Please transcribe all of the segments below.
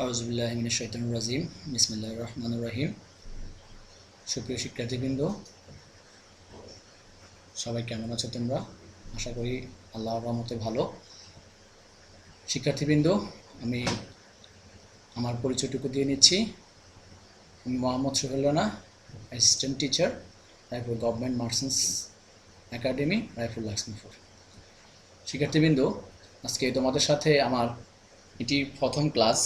আউযুবিল্লাহি মিনাশ শাইতানির রাজিম বিসমিল্লাহির রহমানির রহিম। সুপ্রিয় শিক্ষার্থীবৃন্দ, সবাই কেমন আছো তোমরা? আশা করি আল্লাহর রহমতে ভালো। শিক্ষার্থীবৃন্দ, আমি আমার পরিচয়টুকু দিয়ে নিচ্ছি। আমি Mohammad Sohel Rana, assistant teacher, Raipur government merchants academy, Raipur Lakshmipur. শিক্ষার্থীবৃন্দ, আজকে তোমাদের সাথে আমার এটি প্রথম ক্লাস।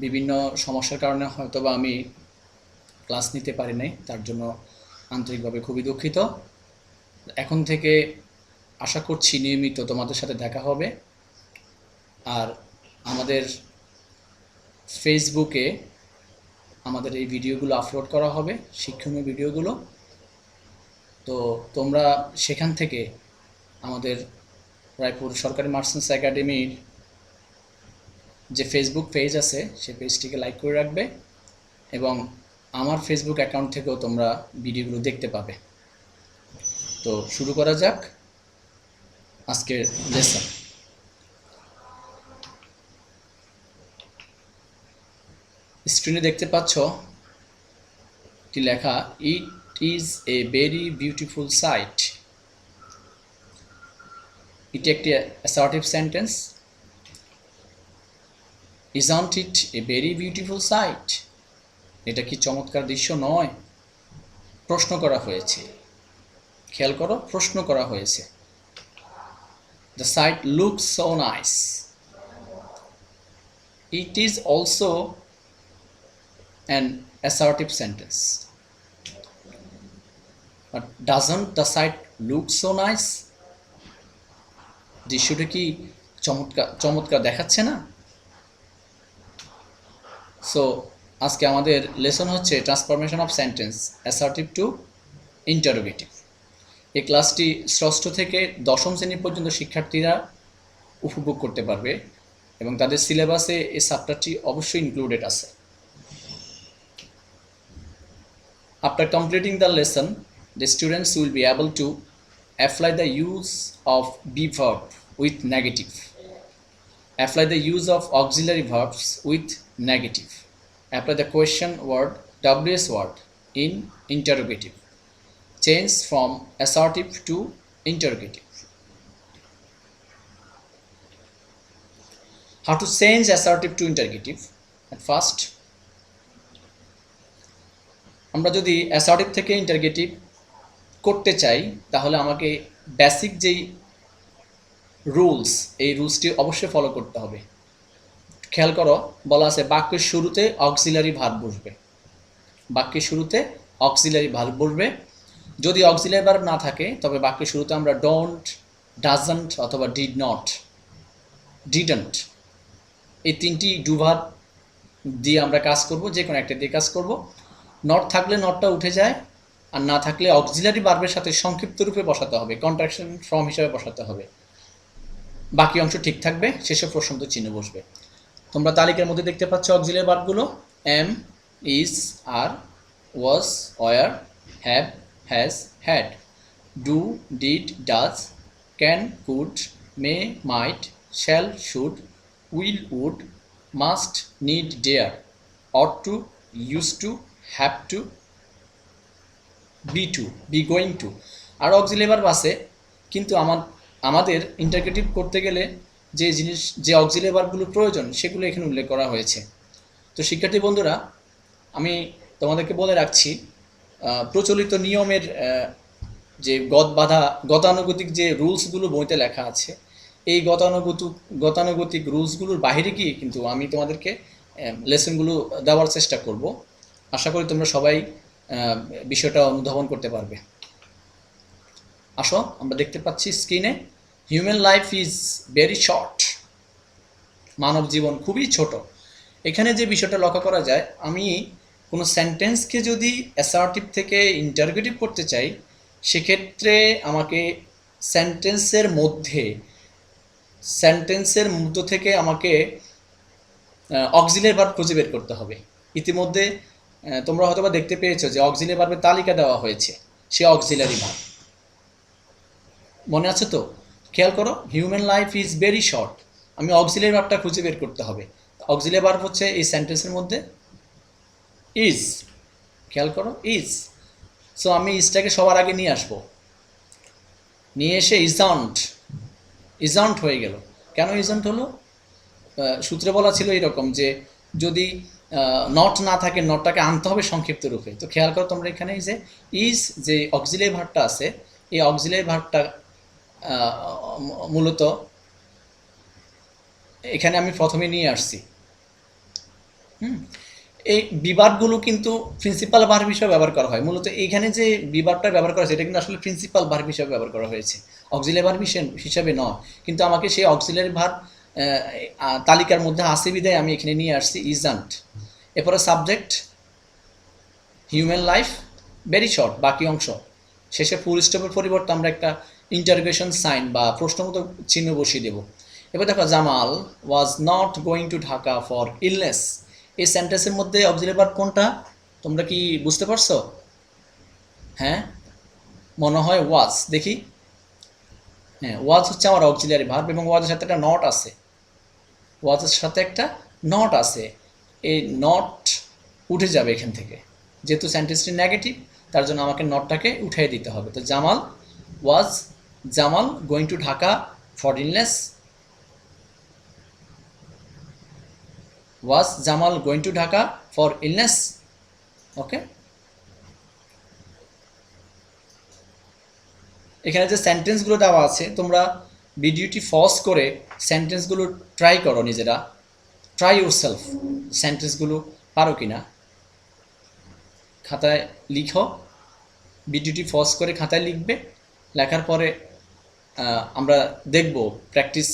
বিভিন্ন সমস্যার কারণে হয়তোবা আমি ক্লাস নিতে পারি নাই, তার জন্য আন্তরিকভাবে খুবই দুঃখিত। এখন থেকে আশা করছি নিয়মিত তোমাদের সাথে দেখা হবে। আর আমাদের ফেসবুকে আমাদের এই ভিডিওগুলো আপলোড করা হবে, শিক্ষণীয় ভিডিওগুলো। তো তোমরা সেখান থেকে আমাদের রায়পুর সরকারি মার্চেন্টস একাডেমির যে ফেসবুক পেজ আছে সেই পেজটিকে লাইক করে রাখবে এবং আমার ফেসবুক অ্যাকাউন্ট থেকেও তোমরা ভিডিওগুলো দেখতে পাবে। তো শুরু করা যাক আজকের লেসন। স্ক্রিনে দেখতে পাচ্ছ একটি লেখা, it is a very beautiful sight. এটি একটি assertive sentence. Isn't it a very beautiful sight? এটা কি চমৎকার দৃশ্য নয়? প্রশ্ন করা হয়েছে, খেয়াল করো, প্রশ্ন করা হয়েছে। The site looks so nice. It is also an assertive sentence. But doesn't the site look so nice? দৃশ্যটা কি চমৎকার দেখাচ্ছে না? সো আজকে আমাদের লেসন হচ্ছে transformation of sentence assertive two interrogative. এই ক্লাসটি ষষ্ঠ থেকে দশম শ্রেণী পর্যন্ত শিক্ষার্থীরা উপভোগ করতে পারবে এবং তাদের সিলেবাসে এই চ্যাপ্টারটি অবশ্যই ইনক্লুডেড আছে। After completing the lesson, the students will be able to apply the use of be verb with negative, apply the use of auxiliary verbs with negative, apply the question word ws word in interrogative, change from assertive to interrogative. How to change assertive to interrogative? At first, আমরা যদি assertive থেকে interrogative করতে চাই তাহলে আমাকে basic যেই rules, এই রুলসটি অবশ্যই ফলো করতে হবে। খেয়াল করো, বলা আছে বাক্যের শুরুতে অক্সিলারি ভার্ব বসবে। বাক্যের শুরুতে অক্সিলারি ভার্ব বসবে। যদি অক্সিলারি ভার্ব না থাকে তবে বাক্যের শুরুতে আমরা ডোন্ট, ডাজন্ট অথবা ডিড নট, ডিডন্ট, এই তিনটি ডু ভার্ব দিয়ে আমরা কাজ করব, যে কোনো একটা দিয়ে কাজ করব। নট থাকলে নটটা উঠে যায়, আর না থাকলে অক্সিলারি ভার্বের সাথে সংক্ষিপ্ত রূপে বসাতে হবে, কন্ট্রাকশন ফর্ম হিসাবে বসাতে হবে। বাকি অংশ ঠিক থাকবে, শেষে প্রশ্নবোধক চিহ্ন বসবে। তোমরা তালিকার মধ্যে দেখতে পাচ্ছ অক্সিলারি ভার্বগুলো: am, is, are, was, were, have, has, had, do, did, does, can, could, may, might, shall, should, will, would, must, need, dare, ought to, used to, have to, be to, be going to. আর auxiliary verb আছে, কিন্তু আমাদের interrogative করতে গেলে যে auxiliary ভার্বগুলো প্রয়োজন সেগুলো এখানে উল্লেখ করা হয়েছে। তো শিক্ষার্থী বন্ধুরা, আমি তোমাদেরকে বলে রাখছি, প্রচলিত নিয়মের যে গতানুগতিক যে রুলসগুলো বইতে লেখা আছে, এই গতানুগতিক রুলসগুলোর বাইরে গিয়ে কিন্তু আমি তোমাদেরকে লেসনগুলো দেওয়ার চেষ্টা করব। আশা করি তোমরা সবাই বিষয়টা অনুধাবন করতে পারবে। আসো, আমরা দেখতে পাচ্ছি স্ক্রিনে, human life is very short. মানব জীবন খুবই ছোট। এখানে যে বিষয়টা লক্ষ্য করা যায়, আমি কোনো সেন্টেন্সকে যদি অ্যাসার্টিভ থেকে ইন্টারোগেটিভ করতে চাই, সেক্ষেত্রে আমাকে সেন্টেন্সের মধ্য থেকে আমাকে অক্সিলারি ভার্ব খুঁজে বের করতে হবে। ইতিমধ্যে তোমরা হয়তোবা দেখতে পেয়েছো যে অক্সিলারি ভার্বের তালিকা দেওয়া হয়েছে, সে অক্সিলারি ভার্ব মনে আছে তো? খেয়াল করো, human life is very short, আমি অক্সিলারি ভার্বটা খুঁজে বের করতে হবে। অক্সিলিয়ারি ভার্ব হচ্ছে এই সেন্টেন্সের মধ্যে ইজ, খেয়াল করো ইজ। সো আমি ইজটাকে সবার আগে নিয়ে আসবো, নিয়ে এসে ইজন্ট, ইজন্ট হয়ে গেল। কেন ইজন্ট হলো? সূত্রে বলা ছিল এরকম যে যদি নট না থাকে নটটাকে আনতে হবে সংক্ষিপ্ত রূপে। তো খেয়াল করো তোমরা এখানে যে ইজ যে অক্সিলিয়ারি ভার্বটা আছে, এই অক্সিলিয়ারি ভার্বটা মূলত এখানে আমি প্রথমে নিয়ে আসছি। এই বিভার্বগুলো কিন্তু প্রিন্সিপাল ভার্ব হিসেবে ব্যবহার করা হয়। মূলত এইখানে যে বিভার্বটা ব্যবহার করা হয়েছে এটা কিন্তু আসলে প্রিন্সিপাল ভার্ব হিসেবে ব্যবহার করা হয়েছে, অক্সিলিয়ারি ভার্ব হিসেবে নয়। কিন্তু আমাকে সেই অক্সিলিয়ারি ভার্ব তালিকার মধ্যে আসে বিদায় আমি এখানে নিয়ে আসছি ইজান্ট। এরপরে subject human life, very short, বাকি অংশ শেষে ফুল স্টপের পরিবর্তে আমরা একটা ইন্টারোগেশন সাইন বা প্রশ্নবোধক চিহ্ন বসিয়ে দেব। এবার দেখো Jamal was not going to Dhaka for illness, এই সেন্টেন্সের মধ্যে অক্সিলিয়ারি ভার্ব কোনটা তোমরা কি বুঝতে পারছো? হ্যাঁ, মনে হয় ওয়াজ। দেখি, হ্যাঁ ওয়াজ হচ্ছে আমার অক্সিলিয়ারি ভার্ব এবং ওয়াজের সাথে একটা নট আছে, ওয়াজের সাথে একটা নট আছে। এই নট উঠে যাবে এখান থেকে, যেহেতু সেন্টেন্সটি নেগেটিভ তার জন্য আমাকে নটটাকে উঠিয়ে দিতে হবে। তো Jamal was, Jamal going to Dhaka for illness, was Jamal going to Dhaka for illness. Okay, এখানে যে সেন্টেন্সগুলো দেওয়া আছে তোমরা ভিডিওটি পজ করে সেন্টেন্সগুলো ট্রাই করো নিজেরা, ট্রাই ইউর সেলফ, সেন্টেন্সগুলো পারো কি না খাতায় লিখো। ভিডিওটি পজ করে খাতায় লিখবে, লেখার পরে আমরা দেখব প্র্যাকটিস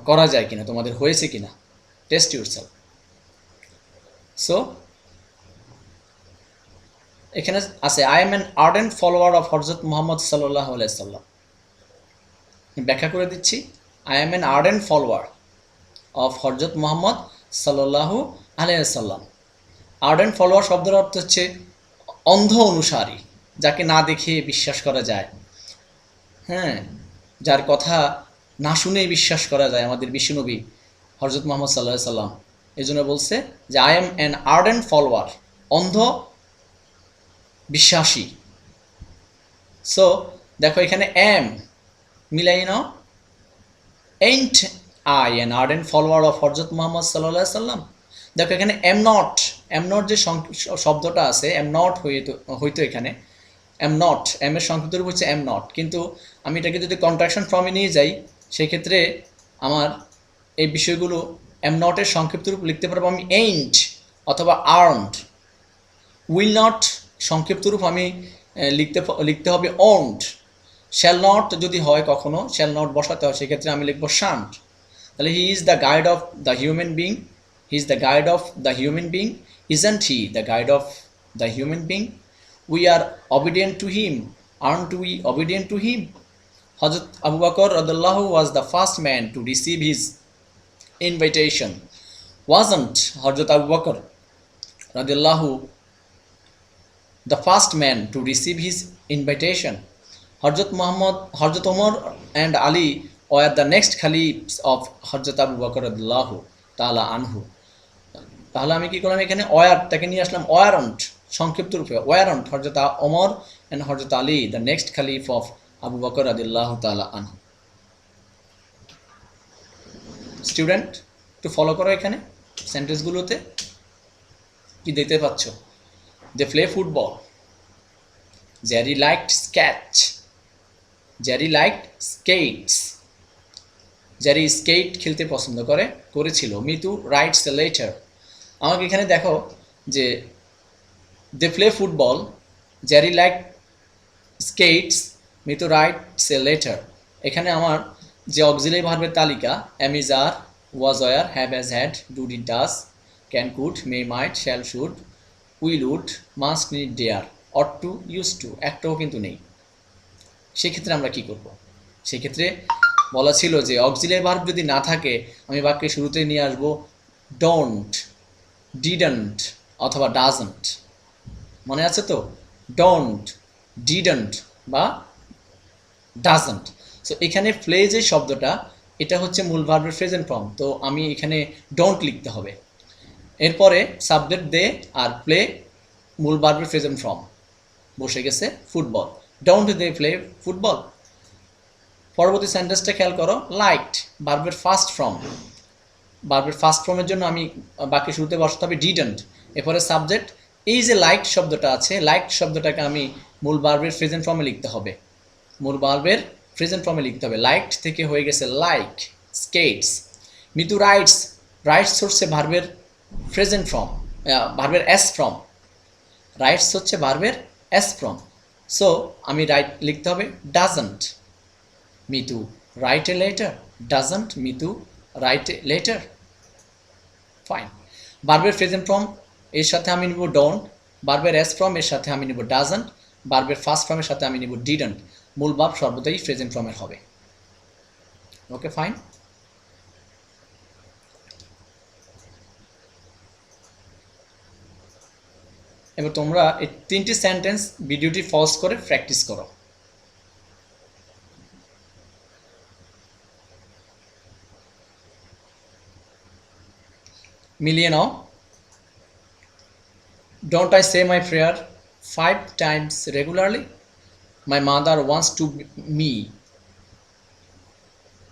করা যায় কিনা, তোমাদের হয়েছে কিনা, টেস্ট ইউর সেলফ। সো এখানে আছে I am an ardent follower of হযরত মুহাম্মদ সাল্লাল্লাহু আলাইহি সাল্লাম। ব্যাখ্যা করে দিচ্ছি, I am an ardent follower of হযরত মুহাম্মদ সাল্লাল্লাহু আলাইহি সাল্লাম। আর্ডেন্ট ফলোয়ার শব্দের অর্থ হচ্ছে অন্ধ অনুসারী, যাকে না দেখে বিশ্বাস করা যায়, হ্যাঁ, যার কথা না শুনেই বিশ্বাস করা যায়, আমাদের বিশ্বনবী হযরত মুহাম্মদ সাল্লাল্লাহু আলাইহি সাল্লাম। এই জন্য বলছে যে I am an ardent follower, অন্ধ বিশ্বাসী। সো দেখো এখানে এম মিলাই নাও, ain't I an ardent follower of হযরত মুহাম্মদ সাল্লাল্লাহু আলাইহি সাল্লাম। দেখো এখানে এম নট যে শব্দটা আছে এম নট হইতো এখানে এম নট, এম এর সংক্ষিপ্ত রূপ হচ্ছে এম নট, কিন্তু আমি এটাকে যদি কন্ট্রাকশন ফর্মে নিয়ে যাই সেক্ষেত্রে আমার এই বিষয়গুলো এম নটের সংক্ষিপ্ত রূপ লিখতে পারবো আমি ain't অথবা aren't। উইল নট সংক্ষিপ্ত রূপ আমি লিখতে হবে owned। শ্যাল নট যদি হয় কখনো শ্যাল নট বসাতে হয় সেক্ষেত্রে আমি লিখবো শান্ট। তাহলে he is the guide of the human being, he is the guide of the human being, isn't he the guide of the human being, we are obedient to him, aren't we obedient to him. Hazrat Abu Bakr রাদিয়াল্লাহু was the first man to receive his invitation, wasn't Hazrat Abu Bakr রাদিয়াল্লাহু the first man to receive his invitation. Hazrat Umar and Ali were the next caliphs of Hazrat Abu Bakr radhiyallahu ta'ala anhu. তাহলে আমি কি করলাম এখানে ওয়ারটাকে নিয়ে আসলাম ওয়ারন্ট সংক্ষিপ্ত রূপে, ওয়ারন্ট হযরত Omar and হযরত Ali the next caliph of Abu Bakr রাদিয়াল্লাহু তাআলা আনহু। স্টুডেন্ট একটু ফলো করো এখানে সেন্টেন্সগুলোতে কি দেখতে পাচ্ছ। They play football. Jerry liked sketch. Jerry liked skates. Jerry skate খেলতে পছন্দ করেছিল। Mitu writes a letter. আমাকে এখানে দেখো যে they play football. Jerry liked skates. Mitu writes a letter. এখানে আমার যে অক্সিলারি ভার্বের তালিকা am is are, was were, have has had, do did does, can could, may might, shall should, will would, must need dare, ought to, used to একটাও কিন্তু নেই। সেক্ষেত্রে আমরা কি করব? সেক্ষেত্রে বলা ছিল যে অক্সিলারি ভার্ব যদি না থাকে আমি বাক্যের শুরুতে নিয়ে আসবো ডোন্ট, ডিডন্ট অথবা ডাজন্ট। মনে আছে তো? ডোন্ট, ডিডন্ট বা ডাজন্ট। সো এখানে প্লে যে শব্দটা এটা হচ্ছে মূল ভার্বের প্রেজেন্ট ফর্ম, তো আমি এখানে ডোন্ট লিখতে হবে। এরপরে সাবজেক্ট দে আর প্লে মূল ভার্বের প্রেজেন্ট ফর্ম বসে গেছে football, don't they play football. পরবর্তী সেন্টেন্সটা খেয়াল করো, লাইকড ভার্বের ফার্স্ট ফর্ম, ভার্বের ফার্স্ট ফর্মের জন্য আমি বাকি শুরুতে বসাতে হবে ডিডন্ট, এরপরে সাবজেক্ট। এই যে লাইকড শব্দটা আছে, লাইকড শব্দটাকে আমি মূল ভার্বের প্রেজেন্ট ফর্মে লিখতে হবে, মূল ভার্বের প্রেজেন্ট ফর্মে লিখতে হবে। লাইকড থেকে হয়ে গেছে like, skates. Mitu rights, rights হচ্ছে ভার্বের প্রেজেন্ট ফর্ম, ভার্বের এস ফর্ম, রাইটস হচ্ছে ভার্বের এস ফর্ম। সো আমি রাইট লিখতে হবে doesn't Mitu write a letter, doesn't Mitu write a letter. Fine. ভার্বের প্রেজেন্ট ফর্ম এর সাথে আমি নিব ডোন্ট, ভার্বের এস ফর্ম এর সাথে আমি নিব ডাজন্ট, ভার্বের ফার্স্ট ফর্মের সাথে আমি নিব ডিডন্ট। মূল ভার্ব সর্বদাই প্রেজেন্ট ফর্মের হবে। Okay fine. এবার তোমরা এই 3টি সেন্টেন্স ভিডিওটি পজ করে প্র্যাকটিস করো। মিলিয়ে নাও। Don't I say my prayer 5 times regularly? My mother wants to me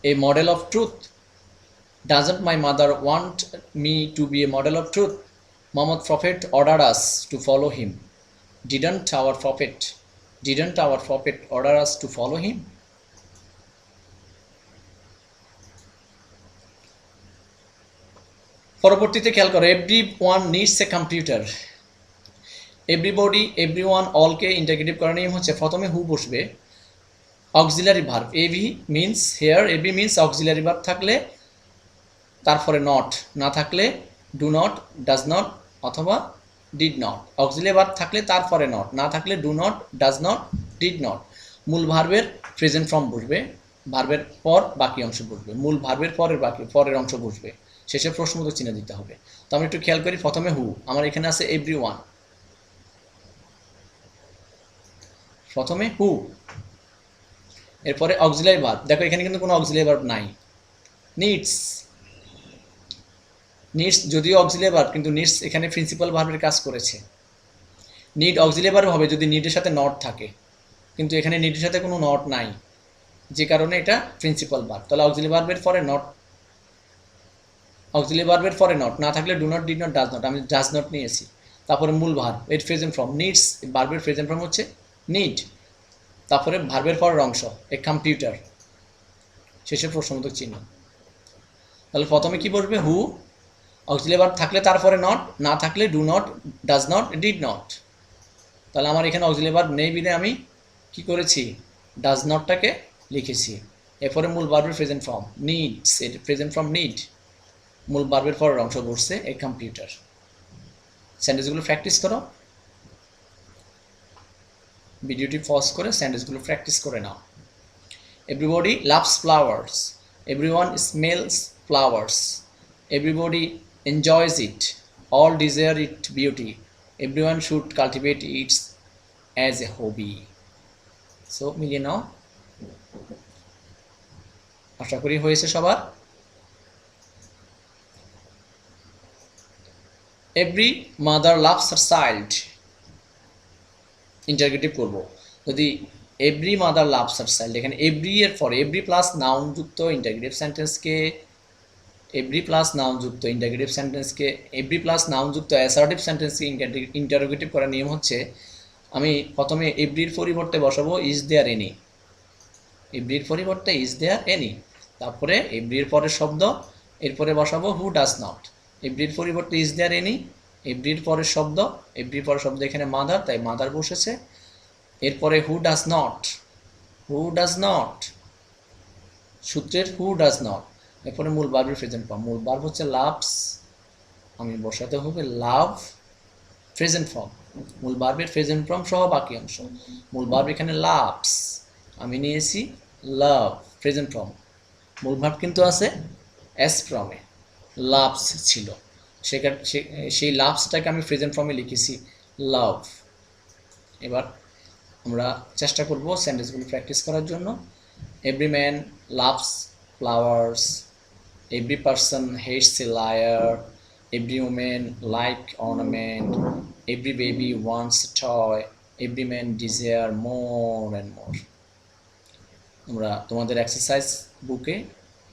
a model of truth. Doesn't my mother want me to be a model of truth? Muhammad Prophet ordered us to follow him. Didn't our prophet order us to follow him? পরবর্তীতে খেয়াল করো, everyone needs a computer. Everybody, everyone, all interrogative করার নিয়ম হচ্ছে প্রথমে who বসবে, auxiliary verb AV means here, AV means auxiliary verb থাকলে তারপরে নট, না থাকলে ডু নট, ডাজ নট অথবা ডিড নট। অক্সিলারি ভার্ব থাকলে তারপরে নট, না থাকলে do not, does not, did not. মূল ভার্বের প্রেজেন্ট ফর্ম বসবে, ভার্বের পর বাকি অংশ বসবে, মূল ভার্বের পরের অংশ বসবে, শেষে প্রশ্নবোধক চিহ্ন দিতে হবে। তো আমরা একটু খেয়াল করি, প্রথমে হু, আমার এখানে আছে এভরিওয়ান, প্রথমে হু, এরপরে অক্সিলারি ভার্ব, দেখো এখানে কিন্তু কোনো অক্সিলারি ভার্ব নাই। নিডস, নিডস যদিও অক্সিলারি ভার্ব, কিন্তু নিডস এখানে প্রিন্সিপাল ভার্বের কাজ করেছে। নিড অক্সিলারি ভার্ব হবে যদি নিডের সাথে নট থাকে, কিন্তু এখানে নিডের সাথে কোনো নট নাই, যে কারণে এটা প্রিন্সিপাল ভার্ব। তাহলে অক্সিলারি ভার্বের পরে নট, অক্সিলারি ভার্বের পরে নট, না থাকলে do not, did not, does not, আমি ডাজ নট নিয়েছি। তারপরে মূল ভার্ব এর প্রেজেন্ট ফর্ম নিডস, ভার্বের প্রেজেন্ট ফর্ম হচ্ছে নিড, তারপরে ভার্বের পরের অংশ এ কম্পিউটার, শেষে প্রশ্নবোধক চিহ্ন। তাহলে প্রথমে কি বসবে হু, অক্সিলারি ভার্ব থাকলে তারপরে নট, না থাকলে do not, does not, did not. তাহলে আমার এখানে অক্সিলারি ভার্ব নেই বিধে আমি কি করেছি, ডাজ নটটাকে লিখেছি। এরপরে মূল ভার্বের প্রেজেন্ট ফর্ম নিডস, এর প্রেজেন্ট ফর্ম নিড, মূল ভার্বের পরের অংশ বসছে এ কম্পিউটার। সেন্টেন্সগুলো প্র্যাকটিস করো, ভিডিওটি পজ করে সেন্টেন্সগুলো প্র্যাকটিস করে নাও। Everybody loves flowers, everyone smells flowers, everybody enjoys it, all desire it beauty, everyone should cultivate its as a hobby. So মিলিয়ে নাও, আশা করি হয়েছে সবার। Every mother loves her child, interrogative করব, যদি every mother loves her child, এখানে every এর পরে এভরি প্লাস নাউন যুক্ত ইন্টারগেটিভ সেন্টেন্সকে, এভরি প্লাস নাউন যুক্ত ইন্টারগেটিভ সেন্টেন্সকে, এভরি প্লাস নাউন যুক্ত অ্যাসার্টিভ সেন্টেন্সকে ইন্টারোগেটিভ করার নিয়ম হচ্ছে, আমি প্রথমে এভরির পরিবর্তে বসাবো ইজ দেয়ার এনি, এভরির পরিবর্তে ইজ দেয়ার এনি, তারপরে এভরির পরের শব্দ, এরপরে বসাবো হু ডাজ নট, এভরির পরিবর্তে ইজ দেয়ার এনি, এভরির পরের শব্দ, এভরির পরের শব্দ এখানে মাদার, তাই মাদার বসেছে। এরপরে who does not, who does not, সূত্রের হু ডাজ নট, এরপরে মূল ভার্বের প্রেজেন্ট ফর্ম, মূল ভার্ব হচ্ছে লাভস, আমি বসাতে হবে লাভ প্রেজেন্ট ফর্ম, মূল ভার্বের প্রেজেন্ট ফর্ম সহ বাকি অংশ। মূল ভার্ব এখানে লাভস, আমি নিয়েছি লাভ প্রেজেন্ট ফর্ম, মূল ভার্ব কিন্তু আছে এস ফর্মে, লাভস ছিল, সেই লাভসটাকে আমি প্রেজেন্ট ফর্মে লিখেছি লাভ। এবার আমরা চেষ্টা করব সেন্টেন্সগুলো প্র্যাকটিস করার জন্য। Every man loves flowers. Every person hates a liar. Every woman like ornament. Every baby wants a toy. Every man desire more and more. তোমরা তোমাদের এক্সারসাইজ বুকে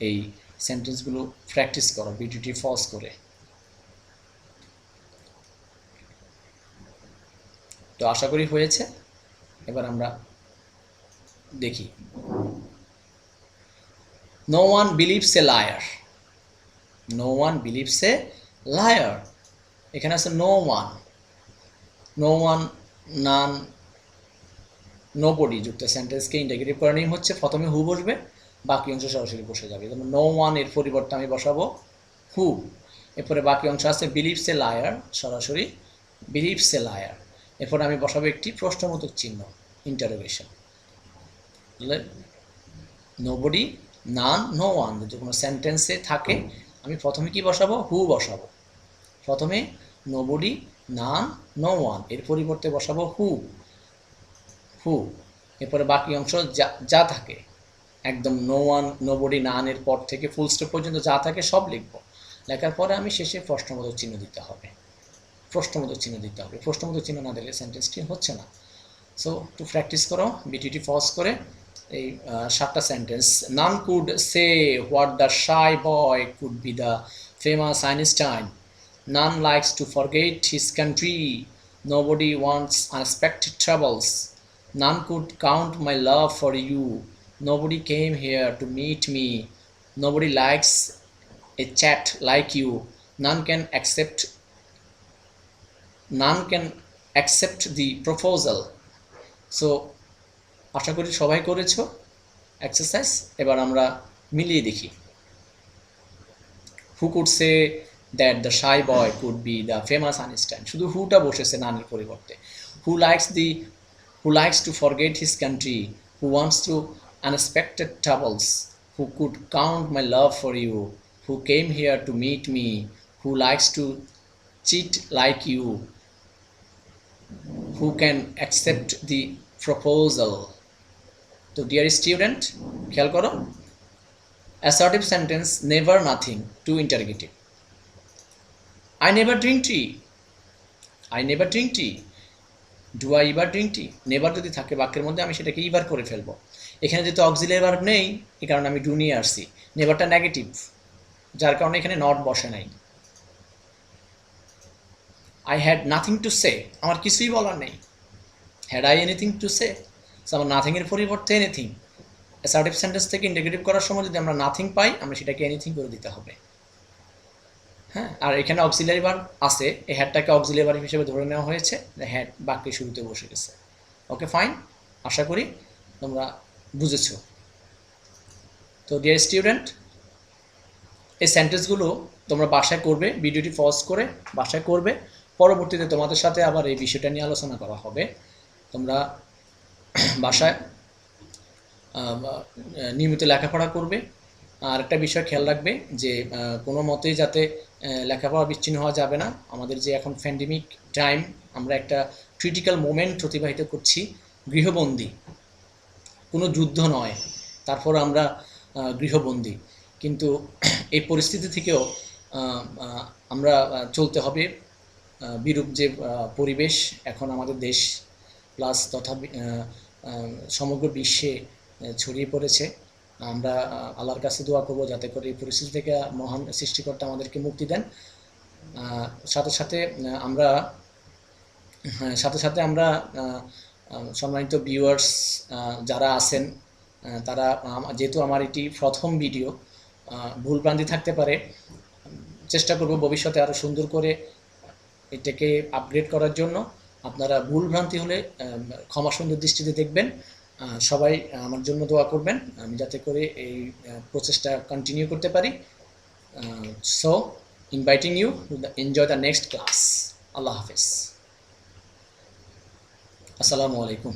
এই সেন্টেন্সগুলো প্র্যাকটিস করো বিটিটি ফলস করে। তো আশা করি হয়েছে। এবার আমরা দেখি। No one believes a liar. No one believes a liar. এখানে আছে no one, no one, none, nobody যুক্ত সেন্টেন্সকে ইন্টিগ্রেট করে নিয়ম হচ্ছে প্রথমে হু বসবে, বাকি অংশ সরাসরি বসে যাবে। যেমন no one এর পরিবর্তে আমি বসাবো হু। এরপরে বাকি অংশ আছে believes a liar, সরাসরি believes a liar। এরপরে আমি বসাবো একটি প্রশ্নবোধক চিহ্ন interrogation. nobody, none, no one যদি কোনো সেন্টেন্সে থাকে আমি প্রথমে কি বসাবো? হু বসাবো। প্রথমে nobody, none, no one এর পরিবর্তে বসাবো হু, হু। এরপরে বাকি অংশ যা থাকে একদম no one, nobody, none এর পর থেকে ফুল স্টপ পর্যন্ত যা থাকে সব লিখব। লেখার পরে আমি শেষে প্রশ্নবোধক চিহ্ন দিতে হবে, প্রশ্নবোধক চিহ্ন দিতে হবে। প্রশ্নবোধক চিহ্ন না দিলে সেন্টেন্সটি হচ্ছে না। সো একটু প্র্যাকটিস করো বিটিটি ফলস করে এই 7টা sentence. None could say what the shy boy could be the famous Einstein. None likes to forget his country. Nobody wants unexpected troubles. None could count my love for you. Nobody came here to meet me. Nobody likes a chat like you. None can accept the proposal. So আশা করি সবাই করেছো exercise. এবার আমরা মিলিয়ে দেখি। Who could say that the shy boy could be the famous Einstein, শুধু হুটা বসেছে নানের পরিবর্তে। Who likes to forget his country, who wants to unexpected travels, who could count my love for you, who came here to meet me, who likes to cheat like you, who can accept the proposal. তো dear student খেয়াল করো, assertive sentence never, nothing, to interrogative. I never drink tea. I never drink tea. Do I ever drink tea? Never যদি থাকে বাক্যের মধ্যে আমি সেটাকে ইভার করে ফেলবো। এখানে যেহেতু অক্সিলিয়ারি ভার্ব নেই এই কারণে আমি ডু নিয়ে আসছি। নেভারটা নেগেটিভ যার কারণে এখানে নট বসে নাই। I had nothing to say, আমার কিছুই বলার নেই। Had I anything to say? আমার নাথিং এর পরিবর্তে এনিথিং। অ্যাসার্টিভ সেন্টেন্স থেকে ইন্টিগ্রেটিভ করার সময় যদি আমরা নাথিং পাই আমরা সেটাকে এনিথিং করে দিতে হবে। হ্যাঁ, আর এখানে অক্সিলিয়ারি ভার্ব আছে, এই হ্যাডটাকে অক্সিলিয়ারি ভার্ব হিসেবে ধরে নেওয়া হয়েছে, হ্যাড বাক্যের শুরুতে বসে গেছে। ওকে ফাইন, আশা করি তোমরা বুঝেছো। তো ডিয়ার স্টুডেন্ট এই সেন্টেন্সগুলো তোমরা বাসায় করবে, ভিডিওটি পজ করে বাসায় করবে। পরবর্তীতে তোমাদের সাথে আবার এই বিষয়টা নিয়ে আলোচনা করা হবে। তোমরা বাসায় নিয়মিত লেখাপড়া করবে। আর একটা বিষয় খেয়াল রাখবে যে কোনো মতেই যাতে লেখাপড়া বিচ্ছিন্ন হওয়া যাবে না। আমাদের যে এখন প্যান্ডেমিক টাইম, আমরা একটা ক্রিটিক্যাল মোমেন্ট অতিবাহিত করছি, গৃহবন্দী, কোনো যুদ্ধ নয়, তারপর আমরা গৃহবন্দী। কিন্তু এই পরিস্থিতি থেকেও আমরা চলতে হবে। বিরূপ যে পরিবেশ এখন আমাদের দেশ প্লাস তথা সমগ্র বিশ্বে ছড়িয়ে পড়েছে, আমরা আল্লাহর কাছে দোয়া করব যাতে করে এই পরিস্থিতি থেকে মহান সৃষ্টিকর্তা আমাদেরকে মুক্তি দেন। সাথে সাথে আমরা সম্মানিত ভিউয়ার্স যারা আছেন তারা, যেহেতু আমার এটি প্রথম ভিডিও, ভুলভ্রান্তি থাকতে পারে, চেষ্টা করব ভবিষ্যতে আরও সুন্দর করে এটাকে আপগ্রেড করার জন্য। আপনারা ভুলভ্রান্তি হলে ক্ষমা সুন্দর দৃষ্টিতে দেখবেন। সবাই আমার জন্য দোয়া করবেন আমি যাতে করে এই প্রচেষ্টা কন্টিনিউ করতে পারি। So inviting you to enjoy the next class. আল্লাহ হাফেজ, আসসালামু আলাইকুম।